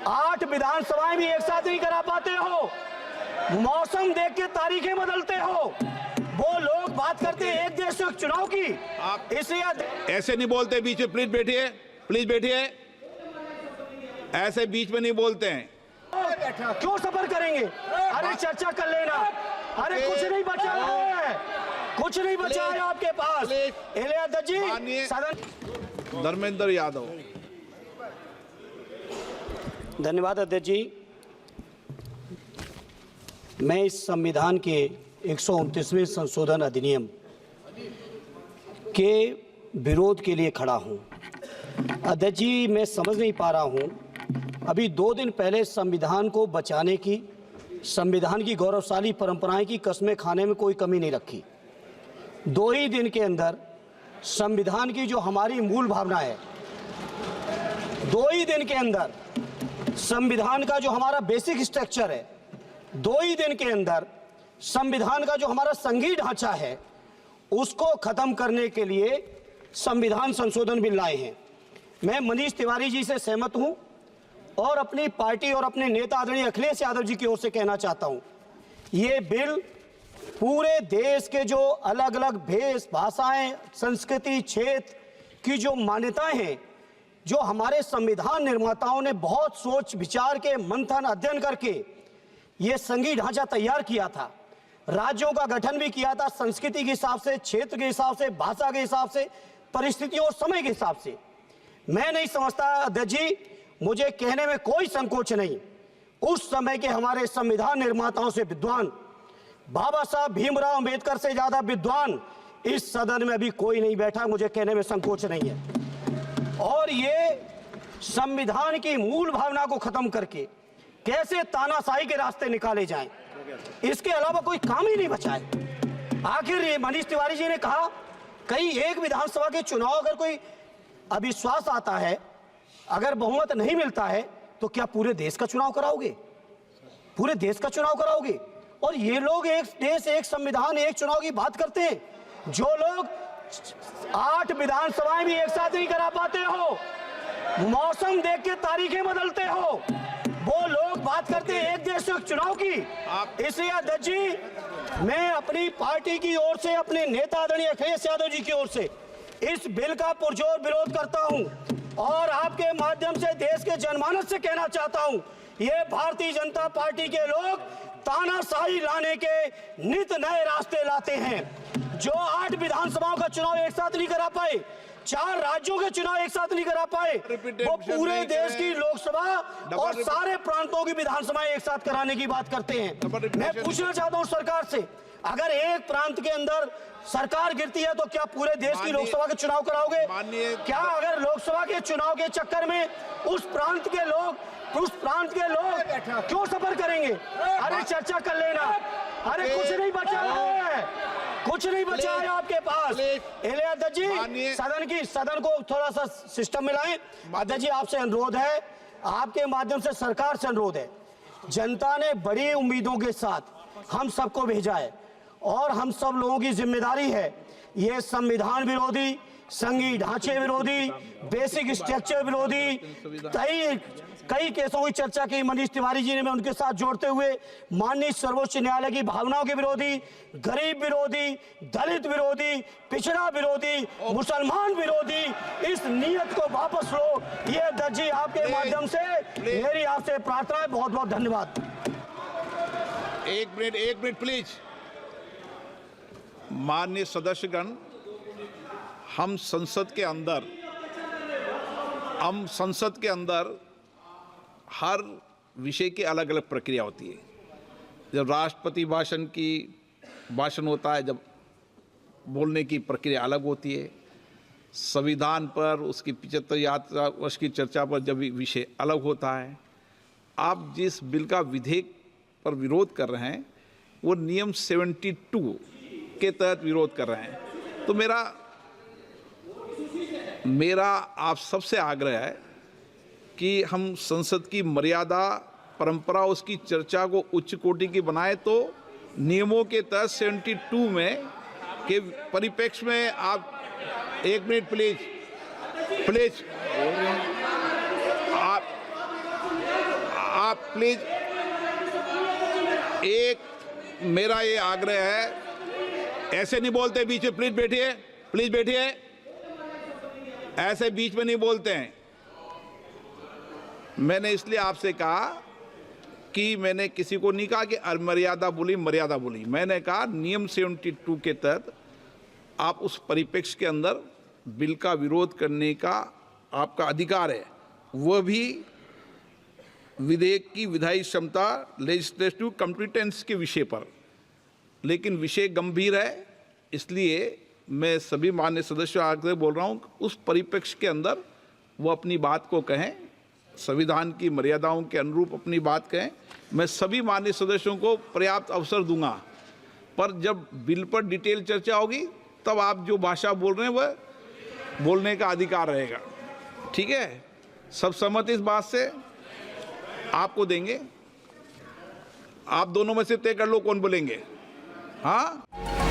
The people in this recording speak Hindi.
8 विधानसभाएं भी एक साथ नहीं करा पाते हो। मौसम देख के तारीखें बदलते हो। वो लोग बात करते हैं एक देश एक चुनाव की, इसलिए ऐसे नहीं बोलते बीच में। प्लीज बैठिए, प्लीज बैठिए। ऐसे बीच में नहीं बोलते हैं। क्यों सफर करेंगे? अरे चर्चा कर लेना। अरे कुछ नहीं बचा है, कुछ नहीं बचा है आपके पास। एलिया जी, सदन। धर्मेंद्र यादव। धन्यवाद अध्यक्ष जी। मैं इस संविधान के 129वें संशोधन अधिनियम के विरोध के लिए खड़ा हूं। अध्यक्ष जी, मैं समझ नहीं पा रहा हूं, अभी 2 दिन पहले संविधान को बचाने की, संविधान की गौरवशाली परंपराएं की कस्में खाने में कोई कमी नहीं रखी। 2 ही दिन के अंदर संविधान की जो हमारी मूल भावना है, 2 ही दिन के अंदर संविधान का जो हमारा बेसिक स्ट्रक्चर है, 2 ही दिन के अंदर संविधान का जो हमारा संघीय ढांचा है, उसको खत्म करने के लिए संविधान संशोधन बिल लाए हैं। मैं मनीष तिवारी जी से सहमत हूं और अपनी पार्टी और अपने नेता आदरणीय अखिलेश यादव जी की ओर से कहना चाहता हूं, ये बिल पूरे देश के जो अलग अलग भेष भाषाएं, संस्कृति, क्षेत्र की जो मान्यताएं हैं, जो हमारे संविधान निर्माताओं ने बहुत सोच विचार के मंथन अध्ययन करके ये संघीय ढांचा तैयार किया था, राज्यों का गठन भी किया था, संस्कृति के हिसाब से, क्षेत्र के हिसाब से, भाषा के हिसाब से, परिस्थितियों और समय के हिसाब से। मैं नहीं समझता अध्यक्ष जी, मुझे कहने में कोई संकोच नहीं, उस समय के हमारे संविधान निर्माताओं से विद्वान, बाबा साहब भीमराव अंबेडकर से ज्यादा विद्वान इस सदन में अभी कोई नहीं बैठा, मुझे कहने में संकोच नहीं है। और ये संविधान की मूल भावना को खत्म करके कैसे तानाशाही के रास्ते निकाले जाएं, इसके अलावा कोई काम ही नहीं बचा है। आखिर ये मनीष तिवारी जी ने कहा, कई एक विधानसभा के चुनाव अगर कोई अविश्वास आता है, अगर बहुमत नहीं मिलता है, तो क्या पूरे देश का चुनाव कराओगे? पूरे देश का चुनाव कराओगे? और ये लोग एक देश एक संविधान एक चुनाव की बात करते हैं। जो लोग 8 विधानसभाएं भी एक साथ नहीं करा पाते हो, मौसम देख के तारीखें बदलते हो, वो लोग बात करते हैं एक देश एक चुनाव की। इसलिए अध्यक्ष जी, मैं अपनी पार्टी की ओर से, अपने नेता आदरणीय अखिलेश यादव जी की ओर से इस बिल का पुरजोर विरोध करता हूं और आपके माध्यम से देश के जनमानस से कहना चाहता हूं, ये भारतीय जनता पार्टी के लोग तानाशाही लाने के नित नए रास्ते लाते हैं। जो 8 विधानसभाओं का चुनाव एक साथ नहीं करा पाए, 4 राज्यों के चुनाव एक साथ नहीं करा पाए, वो पूरे देश की लोकसभा और सारे प्रांतों की विधानसभाएं एक साथ कराने की बात करते हैं। मैं पूछना चाहता हूं सरकार से, अगर एक प्रांत के अंदर सरकार गिरती है तो क्या पूरे देश की लोकसभा के चुनाव कराओगे? क्या अगर लोकसभा के चुनाव के चक्कर में उस प्रांत के लोग क्यों सफर करेंगे? अरे चर्चा कर लेना। अरे कुछ नहीं बचा है, कुछ नहीं बचा है आपके पास। एलिया जी, सदन को थोड़ा सा सिस्टम में लाएं। अध्यक्ष जी, आपसे अनुरोध है, आपके माध्यम से सरकार से अनुरोध है, जनता ने बड़ी उम्मीदों के साथ हम सबको भेजा है और हम सब लोगों की जिम्मेदारी है, ये संविधान विरोधी, संघीय ढांचे विरोधी, बेसिक स्ट्रक्चर विरोधी कई केसों की चर्चा की मनीष तिवारी जी ने, मैं उनके साथ जोड़ते हुए माननीय सर्वोच्च न्यायालय की भावनाओं के विरोधी, गरीब विरोधी, दलित विरोधी, पिछड़ा विरोधी, मुसलमान विरोधी, इस नीयत को वापस लो, ये अध्यक्ष जी आपके माध्यम से मेरी आपसे प्रार्थना है। बहुत बहुत धन्यवाद। एक मिनट प्लीज। माननीय सदस्यगण, हम संसद के अंदर हर विषय की अलग अलग प्रक्रिया होती है। जब राष्ट्रपति भाषण होता है, जब बोलने की प्रक्रिया अलग होती है। संविधान पर उसकी 75 वर्ष की चर्चा पर जब विषय अलग होता है। आप जिस बिल का विधेयक पर विरोध कर रहे हैं, वो नियम 72 के तहत विरोध कर रहे हैं। तो मेरा आप सबसे आग्रह है कि हम संसद की मर्यादा, परंपरा, उसकी चर्चा को उच्च कोटि की बनाए, तो नियमों के तहत 72 में के परिप्रेक्ष्य में आप 1 मिनट प्लीज प्लीज, एक मेरा ये आग्रह है, ऐसे नहीं बोलते बीच में, प्लीज बैठिए, प्लीज बैठिए, ऐसे बीच में नहीं बोलते हैं। मैंने इसलिए आपसे कहा कि मैंने किसी को नहीं कहा कि अमर्यादा बोली, मर्यादा बोली। मैंने कहा नियम 72 के तहत आप उस परिप्रेक्ष्य के अंदर बिल का विरोध करने का आपका अधिकार है, वह भी विधेयक की विधायी क्षमता, लेजिस्लेटिव कॉम्पिटेंस के विषय पर। लेकिन विषय गंभीर है, इसलिए मैं सभी मान्य सदस्यों आगे बोल रहा हूं, उस परिप्रेक्ष्य के अंदर वो अपनी बात को कहें, संविधान की मर्यादाओं के अनुरूप अपनी बात कहें। मैं सभी मान्य सदस्यों को पर्याप्त अवसर दूंगा, पर जब बिल पर डिटेल चर्चा होगी तब आप जो भाषा बोल रहे हैं वह बोलने का अधिकार रहेगा। ठीक है, सब सहमत इस बात से? आपको देंगे, आप दोनों में से तय कर लो कौन बोलेंगे। हाँ।